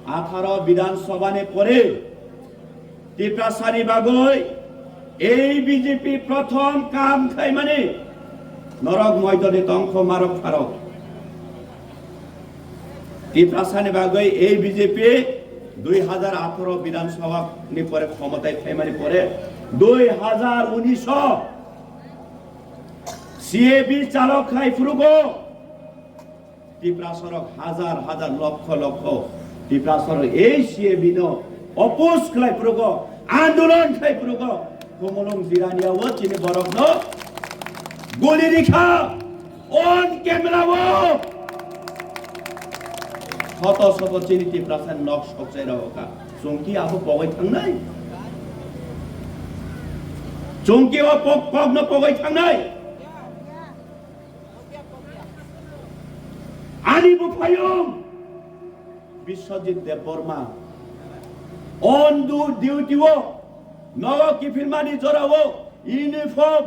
18 বিধানসভানে পরে টিপ্রাসানি বাগৈ এই বিজেপি প্রথম কাম খাই মানে নরক ময়দানে তংখ মারক ফারক টিপ্রাসানি বাগৈ এই বিজেপি 2018 বিধানসভা পরে ক্ষমতায় খাই মানে পরে 2019 সিএবি চালক খাই ফুরুগো টিপ্রাসরক হাজার হাজার লক্ষ লক্ষ টিপ্রাসরক এই সিএবি নো অপোজ খাই ফুরুগো আন্দোলন খাই ফুরুগো কমলং জিরানিয়াও চিনি বরক নো গলি রেখা অন ক্যামেরাও শত শত চিনি টিপ্রাসান নক সকসাই রাখা চংকি আবো পগাই থাংনাই চংকি ও পগ্ন পগাই থাংনাই আনিবু ফায়ুম বিশ্বজিৎ দেববর্মা অন দু ডিউটিও নগ কিফিলমানি জরাও ইউনিফর্ম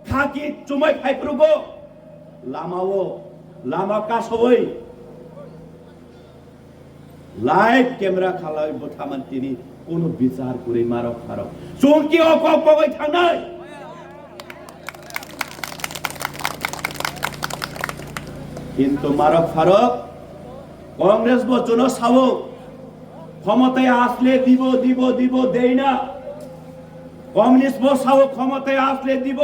খাকি চুমাই ফাইপ্রুগো লামাও লামা কাসওই লাইভ ক্যামেরা খালাই বথামান তিনি কোন বিচার করে মারক ফারক চংকি অকক পগাই থাংনাই কিন্তু মারক ফারক কংগ্রেস বচন সাবো ক্ষমতায় আসলে দিব দিব দিব দেই না কমিউনিস্ট বসাবো ক্ষমতায় আসলে দিব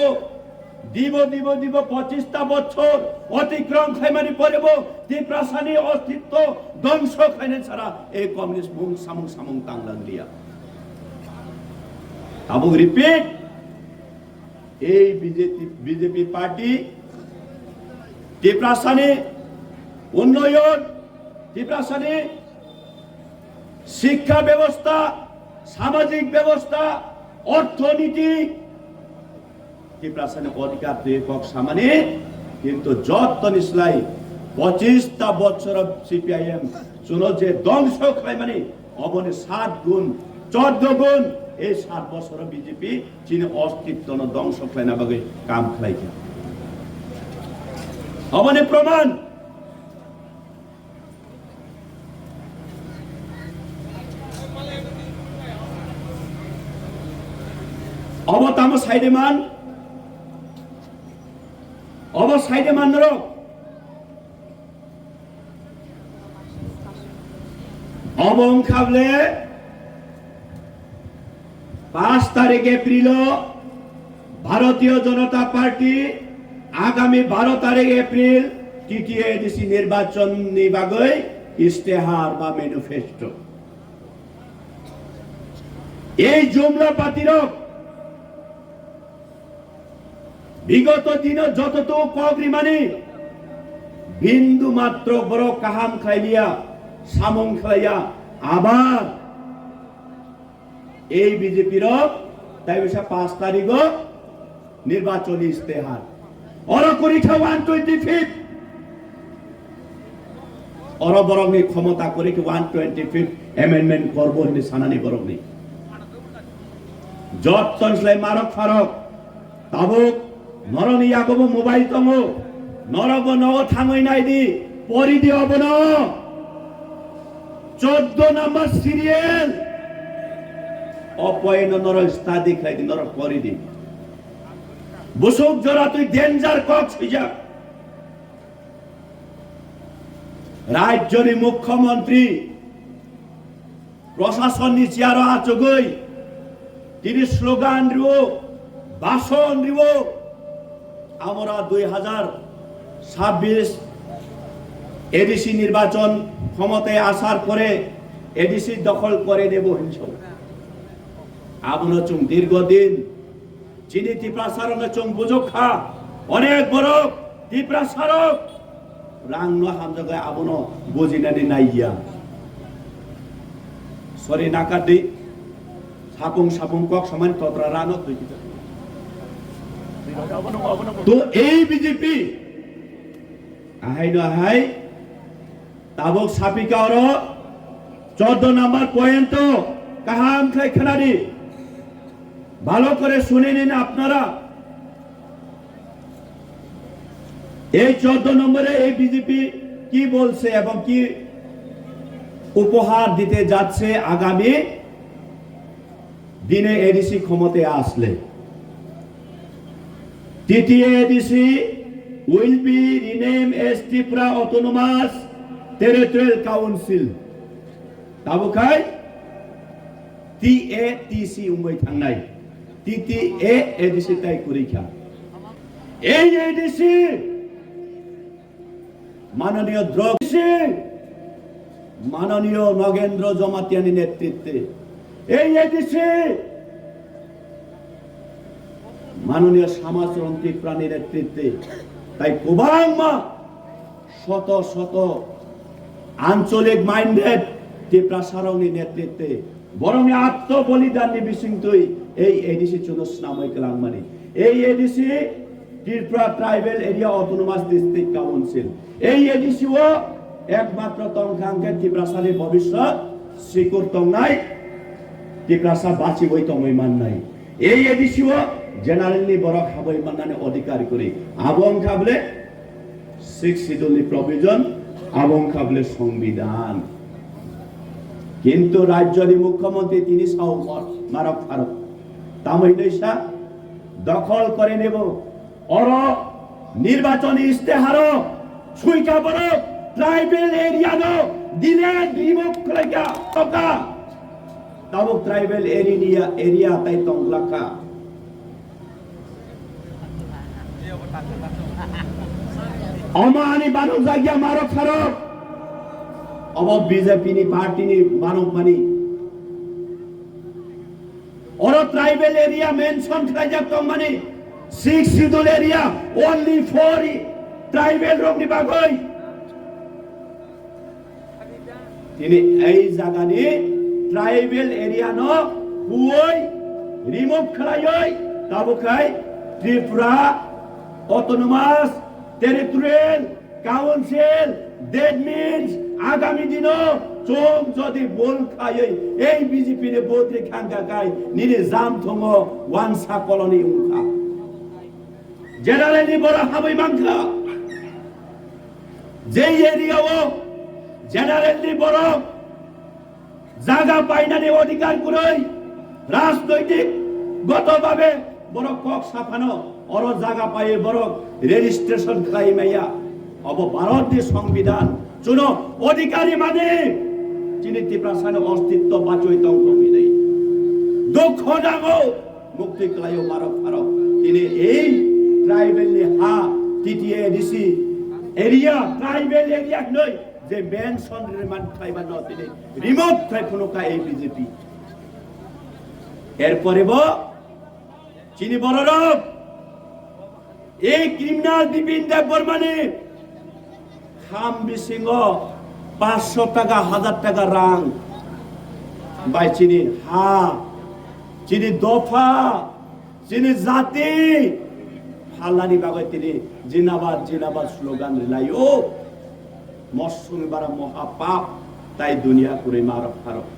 দিব দিব দিব 25টা বছর অতিক্রম খাইমানি পড়ব টিপ্রাসানি অস্তিত্ব ধ্বংস খাইনে ছাড়া এই কমিউনিস্ট মুং সামুং সামুং তাংলাং দিয়া আবু রিপিট এই বিজেপি পার্টি টিপ্রাসানি উন্নয়ন টিপ্রাসানি শিক্ষা ব্যবস্থা সামাজিক ব্যবস্থা অর্থনীতি টিপ্রাসানি অধিকার একক সামানে কিন্তু যত নিসলাই 25টা বছর সিপিআইএম শুনো যে ধ্বংস খাই মানে অবনে 7 গুণ 14 গুণ এই 7 বছর বিজেপি চীন অস্তিত্ব ধ্বংস খাই না বাগে কাম খাই অবনে প্রমাণ অবতাম সাইডেমান নরক অবং খাবলে 5 তারিখ এপ্রিল ভারতীয় জনতা পার্টি আগামী 12 তারিখ এপ্রিল টিটিএডিসি নির্বাচন নিবাগৈ ইস্তেহার বা ম্যানিফেস্টো এই জুমলা পাতিরক বিগত দিন যতটুকু কগ্রি মানে বিন্দু মাত্র বড় কাহাম খাইলিয়া সামং খাইয়া আবার এই বিজেপির তাই 5 তারিখ নির্বাচনী ইস্তেহার অরকরিখা 125 অরবরঙ্গে ক্ষমতা করে কি 125 অ্যামেন্ডমেন্ট করব নি সানানি বরঙ্গে যতনসলাই মারক ফারক তাবুক নরনি ইয়াগব মোবাইল তম নরব নগ থাঙই নাইদি পরিদি হবন 14 নম্বর সিরিয়াল অপয়ন নর স্তাদি খাইদি নর পরিদি বসুক জরা তুই ডেঞ্জার কক্স হইয়া রাজ্যের মুখ্যমন্ত্রী প্রশাসন চেয়ার আচগই তিনি স্লোগান দিব ভাষণ দিব আমরা 2026 এডিসি নির্বাচন ক্ষমতায় আসার পরে এডিসি দখল করে নেব হিংস আপন চুং দীর্ঘদিন চিনি টিপ্রাসারণে চুং বুঝখা অনেক বড় টিপ্রাসারক রাংন হামজাগায় আপন বুঝিনানি নাইয়া সরি নাকাদি সাপুং সাপুং কক সমান তত্রা রানত দুইটা তো এই বিজেপি আহাই নহাই তাবক সাপিকা ওর 14 নম্বর পয়েন্ট কাহাম খাই খেলারি ভালো করে শুনে নিন আপনারা এই 14 নম্বরে এই বিজেপি কি বলছে এবং কি উপহার দিতে যাচ্ছে আগামী দিনে এডিসি ক্ষমতায় আসলে। তৃতীয় ADC will be renamed as Tripura Autonomous Territorial Council. তাবুকাই TATC উম্মই থাংনাই TTA ADC তাই করিখা। এই এডিসি মাননীয় দ্রৌপদী সিং, মাননীয় নগেন্দ্র জমাতিয়ানি নেতৃত্বে এই এডিসি মাননীয় সমাজচরণ ত্রিপুরানির নেতৃত্বে তাই কুবাংমা শত শত আঞ্চলিক মাইন্ডেড ত্রিপুরা সারংনি নেতৃত্বে বরং আত্মবলিদান নিবিসিংতই এই এডিসি চুনস নামই কালাংমানি। এই ADC Tripura tribal area autonomous district council. এই এডিসিও একমাত্র তংখাংকে ত্রিপুরাসারের ভবিষ্যৎ সিকুর তংনাই ত্রিপুরাসা বাঁচি বই তংই মান নাই। এই এডিসিও জেনারেলি বড় খাবই মাননানে অধিকার করে আবং খাবলে 6 শিডিউলনি প্রভিজন আবং খাবলে সংবিধান। কিন্তু রাজ্যের মুখ্যমন্ত্রী তিনি সাউ মারক ফারক তামই নৈশা দখল করে নেব অর নির্বাচনী ইস্তেহার সুইকা বড় ট্রাইবেল এরিয়া নো দিলে রিমুভ করে গা টকা তাবক ট্রাইবেল এরিয়া তাই তংলাকা অমানি বানক জায়গা মারক ফারক অব বিজেপি নি পার্টি নি বানক মানি অর ট্রাইবেল এরিয়া মেনশন খাইজা কম মানি 6 schedule area only for tribal রকনি বাগই তিনি এই জায়গানি ট্রাইবেল এরিয়া ন হুই রিমুভ খাইই তাবুকাই Tripura autonomous territorial council that means আগামী দিন চোখ যদি বল খাই এই বিজেপি নে বোত্রে খাঙ্কা গাই নিরে জাম থম ওয়ানসা কলোনি উনখা জেনারেলি বড় হাবই মাংখা যেই এরিয়াও জেনারেলি বড় জায়গা পাইনানি অধিকার করেই রাজনৈতিক গতভাবে বড় কক সাফানো অর জায়গা পাইয়ে বড় রেজিস্ট্রেশন খাইমাইয়া অব ভারতীয় সংবিধান চুনো অধিকারী মানে যিনি ত্রিপুরাসানের অস্তিত্ব বাঁচই তঙ্কমি নেই দুঃখ ডাগো মুক্তি ক্লাইও মারক ফারক তিনি এই ট্রাইবেল নি হা TTA ADC area tribal area নয় যে মেনশন রিমান্ড খাইবা ন তিনি রিমোভ খাই কোনো কা এই বিজেপি এরপরে চিনি বড় রব এই ক্রিমিনাল বিপিন দেব বর্মানি খাম বিসিংহ 500 টাকা 1000 টাকা রাং বাই চিনি হা চিনি দফা চিনি জাতি হাল্লানি বাগৈ তিনি জিনাবাদ জিনাবাদ স্লোগান রিলাইও মৌসুমি বারা মহাপাপ তাই দুনিয়া করে মারক ফারক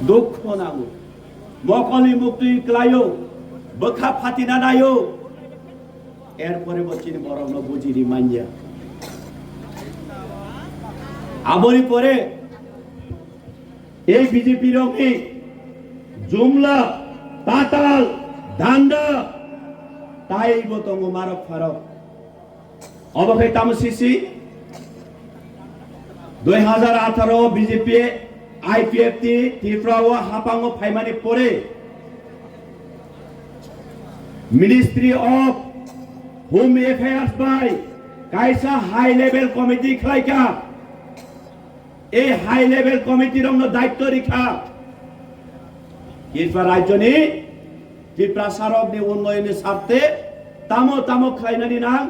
দুঃখ নামো মকলি মুক্তি ক্লাইও বখা ফাতিনা নাইও এরপরে বচিনি বরং বুঝিনি মাইয়া আবরি পরে এই বিজেপি রঙে জুমলা পাতাল দান্ডা তাই বতঙ্গ মারক ফারক অবকে তামসিসি 2018 বিজেপি আইপিএফটি ত্রিপুরা ও হাপাঙ্গ ফাইমানি পরে ministry of home affairs by কাইসা হাই লেভেল কমিটি খাইকা এই হাই লেভেল কমিটির দায়িত্ব রেখা ত্রিপুরা রাজ্যনি ত্রিপুরা সারকনি উন্নয়নের স্বার্থে তামো তামো খাইনানি নাং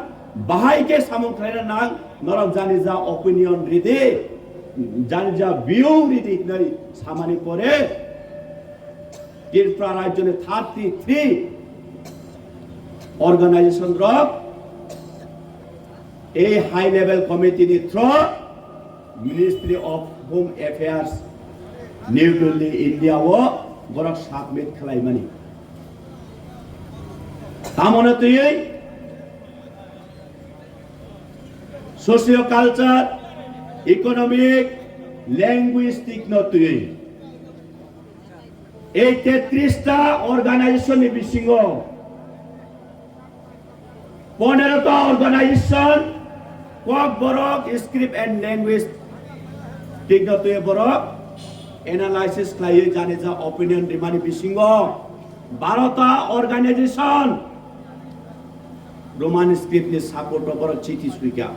বাহাইকে সামো খাইনা নাং নরক জানি যা অপিনিয়ন রিদে জানি যা ভিউ রিদি নাই সামানি পরে ত্রিপুরা রাজ্যনি 33 অর্গানাইজেশন রক এই হাই লেভেল কমিটি নি through ministry of home affairs new Delhi India ও বরক সাবমিট খালাইমানি তামনে তুই সোশিও কালচার ইকোনমিক ল্যাঙ্গুইস্টিক নতুই এই 33টা অর্গানাইজেশন বিশৃঙ্গ 15টা organisation Kokborok script and language ঠিক নতুই বরক এনালাইসিস খাইয়ে জানে যা অপিনিয়ন রিমানি বিশৃঙ্গ 12টা অর্গানাইজেশন রোমান স্ক্রিপ্টে সাপোর্ট বরক চিঠি সুইকা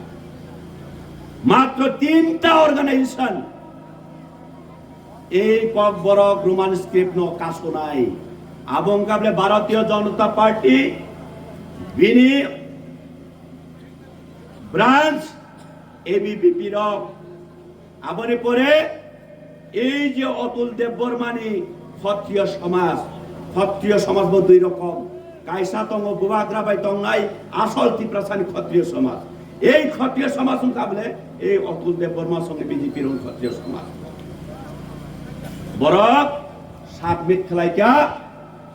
মাত্র 3টা অর্গানাইজেশন এই কক বরক রোমান স্ক্রিপ্ট ন কাছো নাই আবং কাবলে ভারতীয় জনতা পার্টি বিনি ব্রাঞ্চ এবিপিপি রক আবরে পরে এই যে অতুল দেববর্মানি ক্ষত্রিয় সমাজ দুই রকম কাইসা তঙ্গ বুবাগ্রাবাই তঙ্গাই আসল ত্রিপ্রাসানি ক্ষত্রিয় সমাজ এই ক্ষত্রিয় সমাজ কাবলে এই অতুল দেববর্মার সঙ্গে বিজেপির ক্ষত্রিয় সমাজ বরক সাবমিট খেলাইকা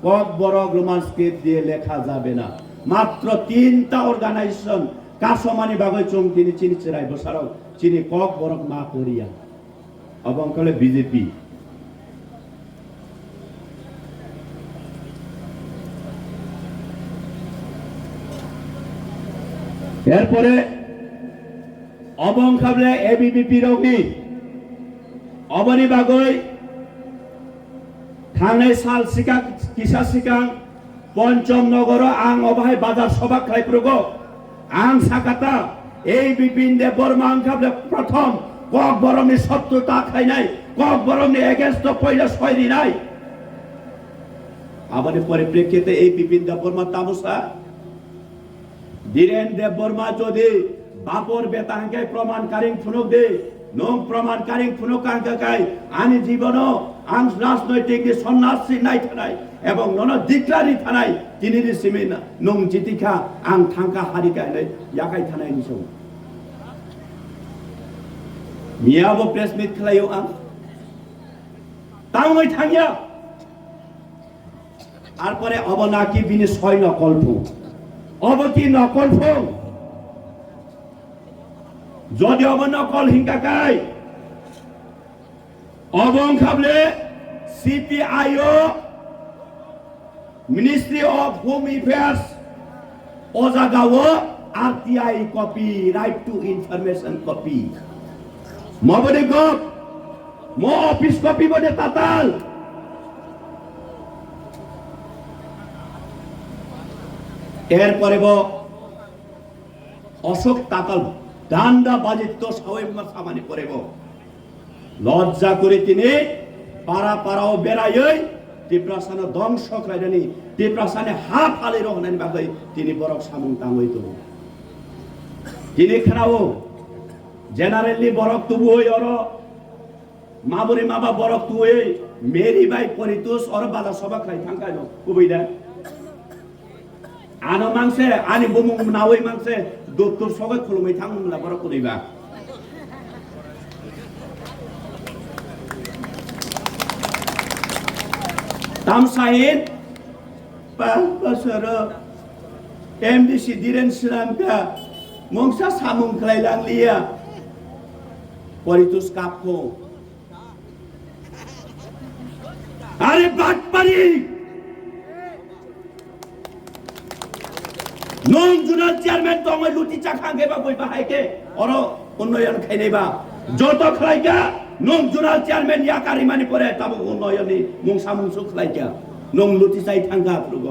কক বরক রোমান স্ক্রিপ্ট দিয়ে লেখা যাবে না মাত্র 3টা অর্গানাইজেশন কাসমানি বাগৈ চং তিনি চিনি চিরাই বসারক চিনি কক বরক মা করিয়া এবং কলে বিজেপি এরপরে অবং খাবলে এবিপিপি রবি অবনি বাগৈ থানাই সাল সিকা কিসা সিকাং পঞ্চম নগর আং অবাহাই বাজার সভা খাই প্রগ আং সাকাতা এই বিপিন দেব বর্মা আং খাবলে প্রথম কক বরমনি শত্রুতা খাই নাই কক বরমনি এগেন্স্ট পয়লা সয়রি নাই আমাদের পরিপ্রেক্ষিতে এই বিপিন দেব বর্মা তামসা ধীরেন দেব বর্মা যদি বাপর বেতাঙ্কে প্রমাণ কারিং ফুনুক দে নং প্রমাণ কারিং ফুনুক আঙ্কাকাই আনি জীবন আং রাজনৈতিক সন্ন্যাসী নাই থানায় এবং নন দিকলারি থানায় তিনি সিমি নং জিতিখা আং থাঙ্কা হারিকা ইয়াকাই থানায় নিছ মিয়াবো প্রেস মিট খেলাইও আং তাঙ্গই থাঙ্গিয়া তারপরে অবনাকি বিনি 6 নকল্প অবকি নকল্প যদি অবনকল হিংকাকাই অবং খাবলে CPIO ministry of home affairs ওজাগাও RTI copy right to information copy মবনে গপ মো অফিস কপি বনে তাতাল এরপরে অশোক তাতাল ডান্ডা বাজিত সামানি করেব লজ্জা করে তিনি পাড়া পাড়াও বেড়াই ত্রিপ্রাসান ধ্বংস খাইনি ত্রিপ্রাসানে হাফ আলি রহনানি বাগৈ তিনি বরক সামুং তাঙ্গইত তিনি খেরাও জেনারেলি বরক তুবু হই অর মাবরি মাবা বরক তু হই মেরি বাই পরিতুস অর বালা সভা খাই থাঙ্কাই কুবইদা আনো মাংসে আনি বুমুং নাওই মাংসে দত্তর সবাই খুলুমাই থাঙ্গলা বরক করিবা তামসাইন বছর এমডিসি দিরেন সিরামকা মংসা সামুং খাইলাংলিয়া পরিতুস কাপকো আরে বাটপারি নং জুনাল চেয়ারম্যান তো আমি লুটি চাখাঙ্গে বা বই বাহাইকে অর উন্নয়ন খাইনেবা যত খাইকা নং জুনাল চেয়ারম্যান ইয়াকারি মানি পরে তাবো উন্নয়নি মংসা মংসু খাইকা নং লুটি চাই থাঙ্গা প্রগ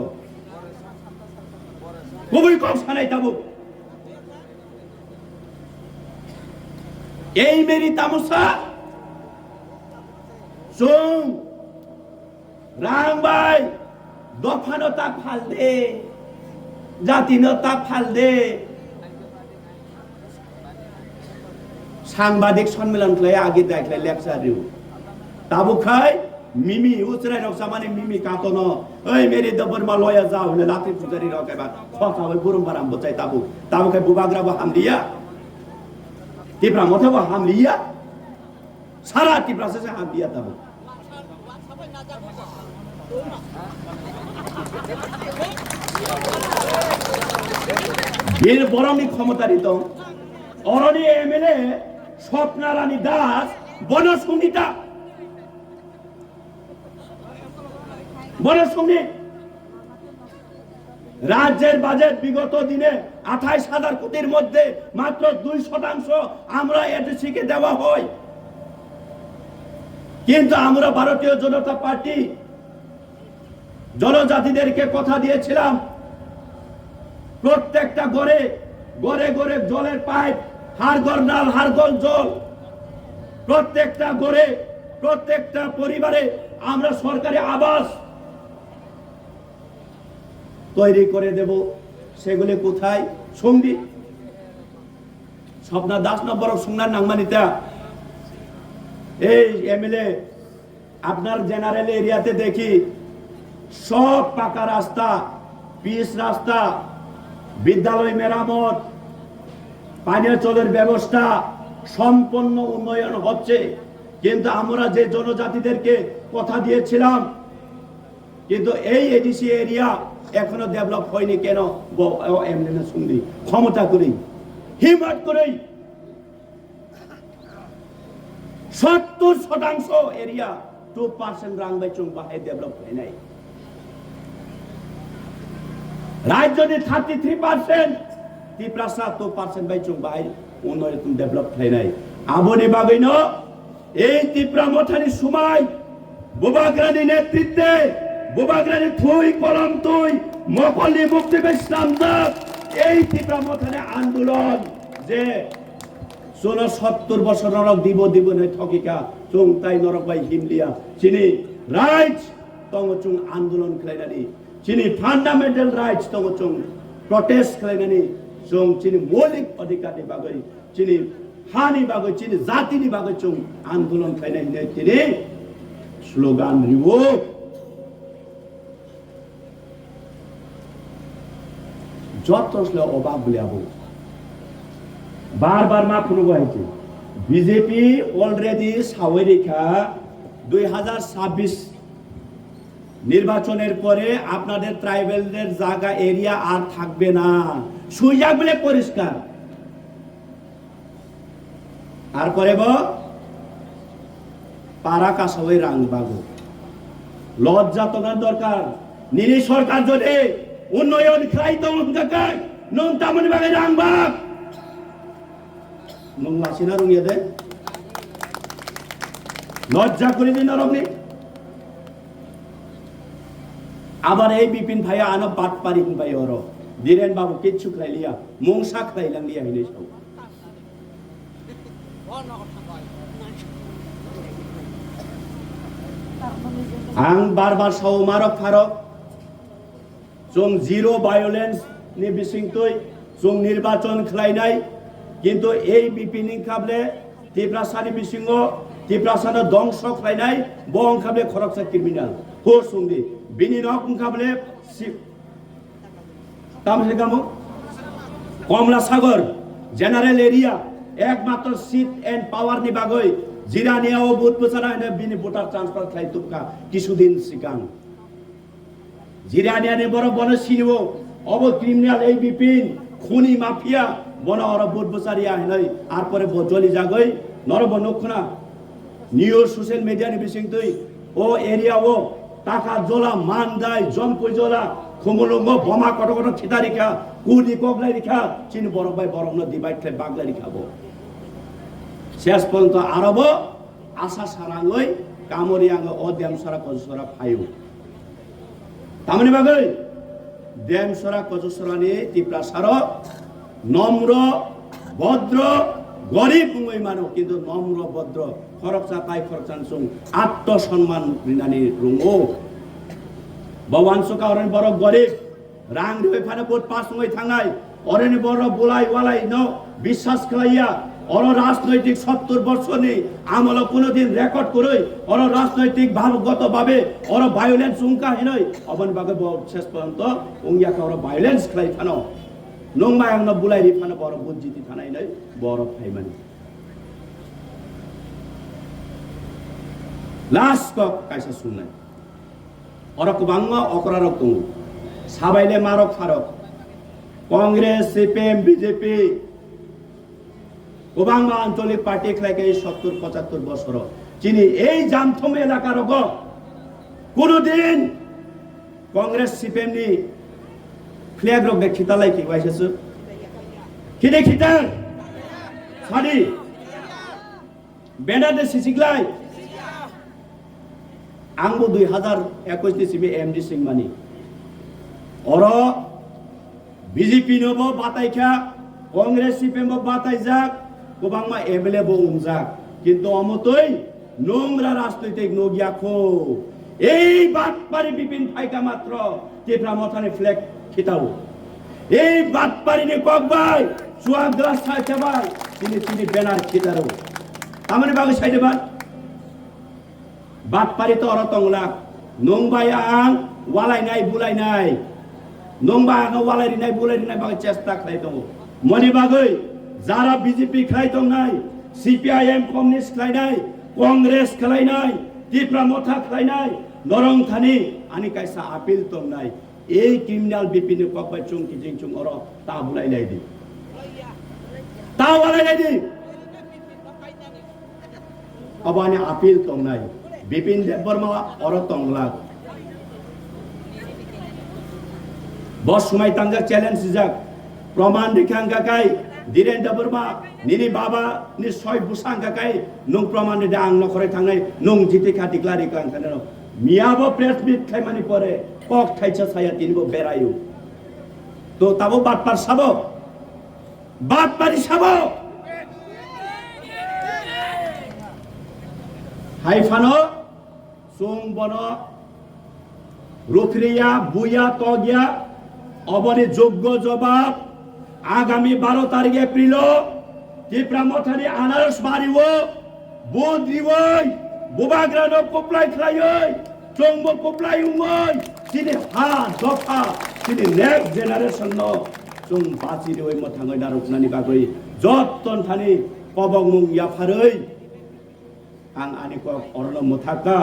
কবই কম সানাই তাবো এই মেরি তামসা সুং রাংবাই দফানো তাক ফাল দে জাতিনো তাক ফাল দে সাংবাদিক সম্মেলন খাই আগে দেখলাই লেকচার দিও তাবু খাই মিমি উচরাই রকসা মানে মিমি কাতন ওই মেরি দবর মা লয়া যাও হলে লাতি পূজারি রকাইবা কথা ওই বুরুম বারাম বচাই তাবু তাবু খাই বুবাগ্রাবো হামলিয়া টিপরা মথাবো হামলিয়া সারা টিপরা শেষে হামলিয়া তাবু বীর বরমনি ক্ষমতারিত অরণি এমএলএ স্বপ্নারানী দাস বনসংগীতা বনসংগীত রাজ্যের বাজেট বিগত দিনে 28,000 কোটির মধ্যে মাত্র 2% আমরা এডিসিকে দেওয়া হয়। কিন্তু আমরা ভারতীয় জনতা পার্টি জনজাতিদেরকে কথা দিয়েছিলাম প্রত্যেকটা ঘরে ঘরে ঘরে জলের পাইপ, হাড়গর নাল হাড়গর জল, প্রত্যেকটা ঘরে প্রত্যেকটা পরিবারে আমরা সরকারি আবাস তৈরি করে দেব। সেগুলি কোথায়? সঙ্গী স্বপ্না দাস নম্বর সংজ্ঞার নাংমানিতা এই এমএলএ আপনার জেনারেল এরিয়াতে দেখি সব পাকা রাস্তা, পিচ রাস্তা, বিদ্যালয় মেরামত, পানীয় জলের ব্যবস্থা সম্পূর্ণ উন্নয়ন হচ্ছে। কিন্তু আমরা যে জনজাতিদেরকে কথা দিয়েছিলাম, কিন্তু এই এডিসি এরিয়া এখনো ডেভেলপ হয়নি। কেন? এমএলএ সঙ্গী ক্ষমতা করেই, হিম্মত করেই 70% এরিয়া 2% রাংবাইচুং বাহে ডেভেলপ হয় নাই। রাজ্যে 33% ত্রিপ্রাসা 2% বাইচুং বাহে উন্নয়ন ডেভেলপ হয় নাই। আবনি বাগৈন এই ত্রিপুরা মথানি সময় বুবাগ্রানি নেতৃত্বে বুবাগ্রানি থুই কলম তুই মকলি মুক্তি ইসলামদার এই ত্রিপুরা মথানি আন্দোলন যে 70 বছর নরক দিব নয় থকিকা চুং তাই নরক বাই হিমলিয়া চিনি রাইটস তংচুং আন্দোলন খাইনানি চিনি ফান্ডামেন্টাল রাইটস তংচুং প্রটেস্ট খাইনানি চুং চিনি মৌলিক অধিকারনি বাগৈ চিনি হানি বাগৈ চিনি জাতিনি বাগৈ চুং আন্দোলন খাইনানি চিনি স্লোগান রিবো যত আসলে অভাব বলে আবু বারবার মা ফুরবো হয়েছে। বিজেপি অলরেডি সাওয়ারিখা 2026 নির্বাচনের পরে আপনাদের ট্রাইবেলদের জায়গা এরিয়া আর থাকবে না, সুইজাক বলে পরিষ্কার। আর করে পারা কাসাওয়াই রাংবাগো লজ্জা তোমার দরকার। নিরি সরকার যদি উন্নয়ন খাই তো জায়গায় নং তামনি বাগে রাংবাগ নং লাসিনা রঙিয়ে দে লজ্জা করে দিন রঙে। আবার এই বিপিন ভাইয়া আনো বাট পারি ভাই ওর ধীরেন বাবু কিচ্ছু খাইলিয়া মংসা খাইলাম লিয়া হিনে সব আং বারবার সৌমারক ফারক जों জিরো ভায়োলেন্স नि बिसिंतुय जों निर्वाचन खालायनाय কিন্তু এই বিপিনি খাবলে ত্রিপ্রাসানি বিসিংহ ত্রিপ্রাসানো ধ্বংস খালাयनाय বং খাবলে খরকসা ক্রিমিনাল হো সুংদি বিনি নক খাবলে তামসে গামো কমলা সাগর জেনারেল এরিয়া একমাত্র সিট এন্ড পাওয়ার নি বাগৈ জিরানিয়াও বুট বছরা বিনি ভোটার ট্রান্সফার খাই তুকা কিছুদিন সিগাং জিরানিয়ানে বড় বন সিনিব অব ক্রিমিনাল এই বিপিন খুনি মাফিয়া বন অর বুট বছারিয়া হলাই আর পরে জলি জাগৈ নরব নখনা নিউ সোশ্যাল মিডিয়া নি বিসিং তুই ও এরিয়া ও টাকা জোলা মান দাই জমপুই জোলা খুমুলঙ্গ বোমা কত কত ছিতারিখা কুনি কগলাই রিখা চিনি বড় ভাই বড় ন ডিভাইড খাই বাগলাই খাবো শেষ পর্যন্ত আরব আশা সারাঙ্গই কামরিয়াঙ্গ ও দেমসরা কজসরা ফাইও তামনি বাগৈ দেমসরা কজসরানি ত্রিপ্রাসার নম্র ভদ্র গরিব মুই মানো কিন্তু নম্র ভদ্র খরকসা পাই খরকসান সুং আত্মসম্মান রিনানি রুঙ্গো ভগবান সুকা অরেন বড় গরিব রাং রে ফানে বহুত পাস মই থাঙ্গাই অরেন বড় বুলাই ওয়ালাই ন বিশ্বাস খাইয়া অর রাজনৈতিক 70 বর্ষ নেই আমল কোনদিন রেকর্ড করে অর রাজনৈতিক ভাবগত ভাবে অর ভায়োলেন্স উঙ্কা হিনই অবন বাগে শেষ পর্যন্ত উঙ্গিয়া অর ভায়োলেন্স খাই ফানো নংমায়াং ন বুলাই রি ফানো বড় বুজিতি থানাই নাই বড় ফাইমানি লাস্ট কক কাইসা শুননাই অরক বাংলা অকরারক দङ সাবাইলে মারক ফারক কংগ্রেস সিপিএম বিজেপি ওবাংমা আঞ্চলিক পার্টি খেলাকে 70-75 বছর চিনি এই জামথম এলাকার কোনদিন কংগ্রেস সিপিএম নি ফ্ল্যাগ রক দেখিতালাই কি বাইছেছো কি দেখিতার সারি বেনার দে সিসিগলাই आंबो 2021 नि सिबे एमडी सिंह मानी और बीजेपी नबो बाताइखा कांग्रेस सीपीएम बो बाताइजाक गोबांमा एमएलए बो उमजाक किन्तु अमतै नोंग्रा राजनैतिक नगियाखौ এই বাটপারি বিপিন ফাইকা মাত্র টিপ্রা মথানে ফ্ল্যাগ খিতাও এই বাটপারি নে ককবাই সুয়াগ গ্লাস ছাইতাবাই তিনি ব্যানার খিতারো আমনে বাগে সাইডে বাট बाटपारी तो अरतंगला नंबाय आं वालायनाय बुलायनाय नंबा आं वालायनाय बुलायनाय बागै चेष्टा खालाय दङ मनि बागै जारा बीजेपी खालाय दंनाय सीपीआईएम कम्युनिस्ट खालायनाय कांग्रेस खालायनाय टिप्रा मथा खालायनाय नरंथानि आनि कायसा आपिल दंनाय এই ক্রিমিনাল বিপিন ককবাই চুংকি জিংচুং अर ता बुलायनाय दि ता वालायनाय दि अबानि आपिल दंनाय बिपिन देबबर्मा और तंगला बस समय तंगा चैलेंज जाक प्रमाण दिखांगा काय धीरेन्द्र बर्मा निनि बाबा नि सय बुसांगा काय नं प्रमाण दे आं नखरै थांनाय नं जिति खाति क्लारि कां थानो मियाबो प्रेस मिट खायमानि परे पक थाइसा साया तिनिबो बेरायो तो ताबो बातपार साबो बातपारी साबो हाइफानो सुंग बनो रुखरिया बुया तगिया अबनि योग्य जवाब आगामी 12 तारिख एप्रिल टिप्रा मथानि आनारस बारिवो बुद्रिवै बुबाग्रानो कोप्लाय खलायै चंबो कोप्लाय उमै तिनि हा दफा तिनि नेक्स्ट जेनारेशन नो जों बाचिरिवै मथाङै नारुखनानि बागै जत्तन थानि पबंमुं याफारै आं आनिको अरनो मुथाका